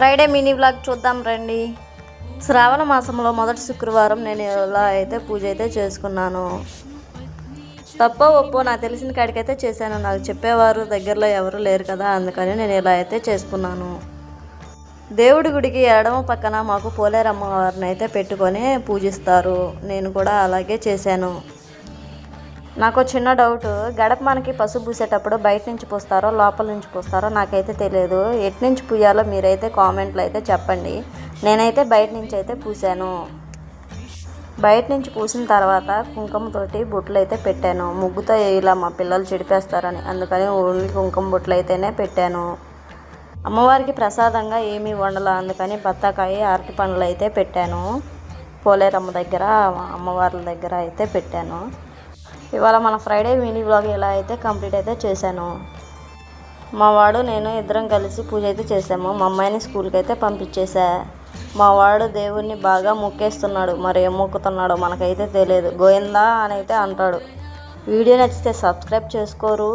Friday mini vlog చూద్దాం రండి. శ్రావణ మాసంలో మొదటి శుక్రవారం నేను ఇలా అయితే పూజ అయితే చేసుకున్నాను. తప్పో ఒప్పో నాకు తెలిసిన కాడికైతే చేశాను. నాకు చెప్పేవారు దగ్గరలో ఎవరు లేరు కదా, అందుకని నేను ఇలా అయితే చేసుకున్నాను. దేవుడి గుడికి ఎడమ పక్కన మాకు పోలేరమ్మ వారిని అయితే పెట్టుకొని పూజిస్తారు. నేను కూడా అలాగే చేశాను. నాకు చిన్న డౌట్, గడప మనకి పసుపు పూసేటప్పుడు బయట నుంచి పూస్తారో లోపల నుంచి పూస్తారో నాకైతే తెలియదు. ఎటు నుంచి పూయాలో మీరైతే కామెంట్లో అయితే చెప్పండి. నేనైతే బయట నుంచి అయితే పూసాను. బయట నుంచి పూసిన తర్వాత కుంకుమతోటి బొట్లు అయితే పెట్టాను. ముగ్గుతో ఇలా మా పిల్లలు చెడిపేస్తారని, అందుకని ఓన్లీ కుంకుమ బొట్లు అయితేనే పెట్టాను. అమ్మవారికి ప్రసాదంగా ఏమీ వండల, అందుకని బత్తాకాయ అరటి పండ్లు అయితే పెట్టాను. పోలేరమ్మ దగ్గర అమ్మవార్ల దగ్గర అయితే పెట్టాను. ఇవాళ మన ఫ్రైడే మినీ వ్లాగ్ ఇలా అయితే కంప్లీట్ అయితే చేశాను. మా వాడు నేను ఇద్దరం కలిసి పూజ అయితే చేసాము. మా అమ్మాయిని స్కూల్కి అయితే పంపించేసా. మా వాడు దేవుణ్ణి బాగా మొక్కేస్తున్నాడు. మరి ఏం మొక్కుతున్నాడో మనకైతే తెలియదు. గోయిందా అని అయితే అంటాడు. వీడియో నచ్చితే సబ్స్క్రైబ్ చేసుకోరు.